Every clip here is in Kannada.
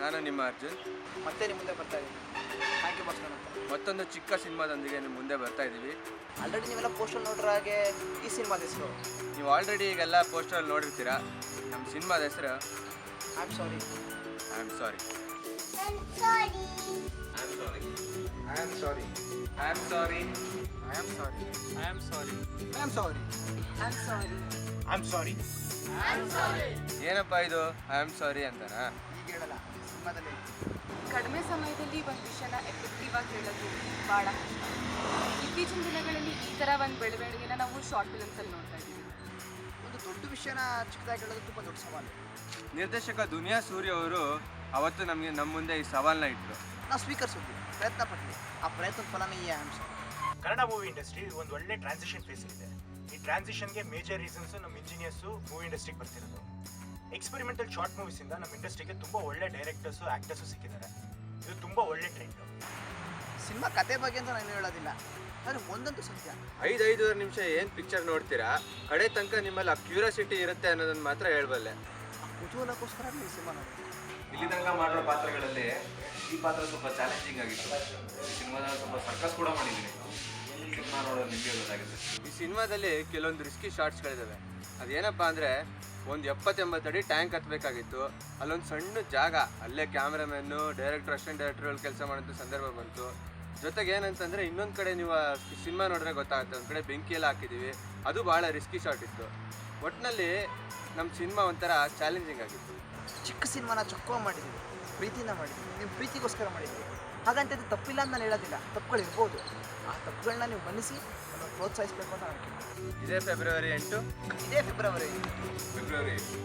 ನಾನು ನಿಮ್ಮ ಅರ್ಜುನ್. ಮತ್ತೆ ನಿಮ್ಮ ಮುಂದೆ ಬರ್ತಾ ಇದ್ದೀನಿ. ಥ್ಯಾಂಕ್ ಯು ಭಾಸ್ಕರ್ ಅಂತ. ಮತ್ತೊಂದು ಚಿಕ್ಕ ಸಿನಿಮಾದೊಂದಿಗೆ ನಿಮ್ಮ ಮುಂದೆ ಬರ್ತಾ ಇದ್ದೀವಿ. ಆಲ್ರೆಡಿ ನೀವೆಲ್ಲ ಪೋಸ್ಟರ್ ನೋಡಿರೋ ಹಾಗೆ ಈ ಸಿನಿಮಾದ ಹೆಸರು ನೀವು ಆಲ್ರೆಡಿ ಈಗೆಲ್ಲ ಪೋಸ್ಟರ್ ನೋಡಿರ್ತೀರಾ. ನಮ್ಮ ಸಿನಿಮಾದ ಹೆಸರು I am sorry. I am sorry. ಏನಪ್ಪ ಇದು ಐ ಆಮ್ ಸಾರಿ ಅಂತನಾ? ಈಗ ಹೇಳಲ್ಲ, ಸಿನಿಮಾದಲ್ಲಿ ಕಡಿಮೆ ಸಮಯದಲ್ಲಿ ಒಂದು ವಿಷಯನ ಎಫೆಕ್ಟಿವ್ ಆಗಿ ಹೇಳೋದು ಭಾಳ ಕಷ್ಟ. ಇತ್ತೀಚಿನ ದಿನಗಳಲ್ಲಿ ಈ ಥರ ಒಂದು ಬೆಳವಣಿಗೆನ ನಾವು ಶಾರ್ಟ್ ಫಿಲ್ಮ್ಸಲ್ಲಿ ನೋಡ್ತಾ ಇದ್ದೀವಿ. ಒಂದು ದೊಡ್ಡ ವಿಷಯನ ಚಿಕ್ಕದಾಗಿ ಹೇಳೋದು ತುಂಬ ದೊಡ್ಡ ಸವಾಲು. ನಿರ್ದೇಶಕ ದುನಿಯಾ ಸೂರ್ಯ ಅವರು ಅವತ್ತು ನಮ್ಮ ಮುಂದೆ ಈ ಸವಾಲನ್ನ ಇಟ್ಟರು. ನಾವು ಸ್ವೀಕರಿಸಿದ್ವಿ, ಪ್ರಯತ್ನ ಪಟ್ವಿ. ಆ ಪ್ರಯತ್ನದ ಫಲನೇ ಈ I am sorry. Kannada movie industry ಒಂದು ಒಳ್ಳೆ ಟ್ರಾನ್ಸಿಷನ್ ಫೇಸ್ ಇದೆ. ಈ ಟ್ರಾನ್ಸಿಷನ್ಗೆ ಮೇಜರ್ ರೀಸನ್ಸು ನಮ್ಮ ಇಂಜಿನಿಯರ್ಸು ಮೂವಿ ಇಂಡಸ್ಟ್ರಿಗೆ ಬರ್ತಿರೋದು. ಎಕ್ಸ್ಪೆರಿಮೆಂಟಲ್ ಶಾರ್ಟ್ ಮೂವೀಸಿಂದ ನಮ್ಮ ಇಂಡಸ್ಟ್ರಿಗೆ ತುಂಬ ಒಳ್ಳೆ ಡೈರೆಕ್ಟರ್ಸು ಆ್ಯಕ್ಟರ್ಸು ಸಿಕ್ಕಿದ್ದಾರೆ. ಇದು ತುಂಬ ಒಳ್ಳೆ ಟ್ರೆಂಡು. ಸಿನಿಮಾ ಕತೆ ಬಗ್ಗೆ ಅಂತ ನಾನು ಹೇಳೋದಿಲ್ಲ, ಆದರೆ ಒಂದಂತೂ ಸತ್ಯ, 5-5.5 ನಿಮಿಷ ಏನು ಪಿಕ್ಚರ್ ನೋಡ್ತೀರಾ, ಕಡೆ ತನಕ ನಿಮ್ಮಲ್ಲಿ ಆ ಕ್ಯೂರಿಯಾಸಿಟಿ ಇರುತ್ತೆ ಅನ್ನೋದನ್ನ ಮಾತ್ರ ಹೇಳ್ಬಲ್ಲೆ. ಆ ಕುತೂಹಲಕ್ಕೋಸ್ಕರ ನೀವು ಸಿನಿಮಾ ನೋಡಿ. ಇಲ್ಲಿ ತನಕ ಮಾಡಿರೋ ಪಾತ್ರಗಳಲ್ಲಿ ಈ ಪಾತ್ರ ಸ್ವಲ್ಪ ಚಾಲೆಂಜಿಂಗ್ ಆಗಿತ್ತು. ಈ ಸಿನಿಮಾದಲ್ಲಿ ಸ್ವಲ್ಪ ಸರ್ಕಸ್ ಕೂಡ ಮಾಡಿದ್ದೀನಿ. ಸಿನಿಮಾ ನೋಡೋದು ನಿಮಗೆ ಗೊತ್ತಾಗುತ್ತೆ. ಈ ಸಿನಿಮಾದಲ್ಲಿ ಕೆಲವೊಂದು ರಿಸ್ಕಿ ಶಾರ್ಟ್ಸ್ಗಳಿದ್ದಾವೆ. ಅದೇನಪ್ಪ ಅಂದರೆ, ಒಂದು 70-80 ಅಡಿ ಟ್ಯಾಂಕ್ ಹತ್ತಬೇಕಾಗಿತ್ತು. ಅಲ್ಲೊಂದು ಸಣ್ಣ ಜಾಗ, ಅಲ್ಲೇ ಕ್ಯಾಮ್ರಾಮ್ಯಾನು, ಡೈರೆಕ್ಟರ್, ಅಸಿಸ್ಟೆಂಟ್ ಡೈರೆಕ್ಟರ್ಗಳು ಕೆಲಸ ಮಾಡೋಂಥ ಸಂದರ್ಭ ಬಂತು. ಜೊತೆಗೆ ಏನಂತಂದರೆ, ಇನ್ನೊಂದು ಕಡೆ ನೀವು ಸಿನಿಮಾ ನೋಡಿದ್ರೆ ಗೊತ್ತಾಗುತ್ತೆ, ಒಂದು ಕಡೆ ಬೆಂಕಿ ಎಲ್ಲ ಹಾಕಿದ್ದೀವಿ. ಅದು ಭಾಳ ರಿಸ್ಕಿ ಶಾರ್ಟ್ ಇತ್ತು. ಒಟ್ಟಿನಲ್ಲಿ ನಮ್ಮ ಸಿನಿಮಾ ಒಂಥರ ಚಾಲೆಂಜಿಂಗ್ ಆಗಿತ್ತು. ಚಿಕ್ಕ ಸಿನಿಮಾನ ಚೊಕ್ಕ ಮಾಡಿದ್ದೀವಿ, ಪ್ರೀತಿಯಿಂದ ಮಾಡಿದ್ದೀವಿ, ನೀವು ಪ್ರೀತಿಗೋಸ್ಕರ ಮಾಡಿದ್ದೀವಿ. ಹಾಗಂತ ಇದು ತಪ್ಪಿಲ್ಲ ಅಂತ ನಾನು ಹೇಳೋದಿಲ್ಲ, ತಪ್ಪುಗಳಿರ್ಬೋದು. ಆ ತಪ್ಪುಗಳನ್ನ ನೀವು ಮನ್ನಿಸಿ ನಮ್ಮನ್ನು ಪ್ರೋತ್ಸಾಹಿಸಬೇಕು ಅಂತ ನಾನು ಇದೇ ಫೆಬ್ರವರಿ 8. ಇದೇ February February 8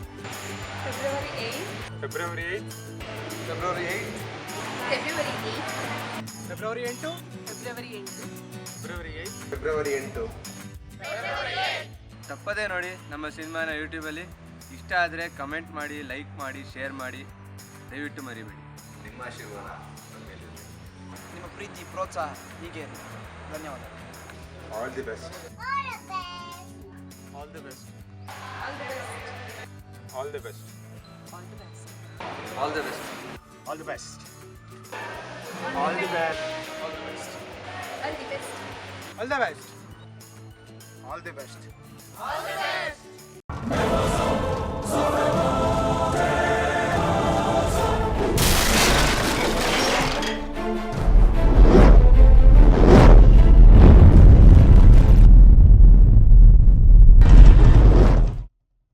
February 8 February 8 February 8 February 8 ತಪ್ಪದೇ ನೋಡಿ ನಮ್ಮ ಸಿನಿಮಾನ ಯೂಟ್ಯೂಬಲ್ಲಿ. ಇಷ್ಟ ಆದರೆ ಕಮೆಂಟ್ ಮಾಡಿ, ಲೈಕ್ ಮಾಡಿ, ಶೇರ್ ಮಾಡಿ, ದಯವಿಟ್ಟು ಮರಿಬೇಡಿ. ನಿಮ್ಮ ಆಶೀರ್ವಾದ ನಮ್ಮ ಮೇಲಿರಲಿ. ನಿಮ್ಮ ಪ್ರೀತಿ ಪ್ರೋತ್ಸಾಹ ಹೀಗೆ ಇರಲಿ. ಧನ್ಯವಾದ. All the best. All the best. All the best. All the best. All the best. All the best. All the best. All the best. All the best. All the best.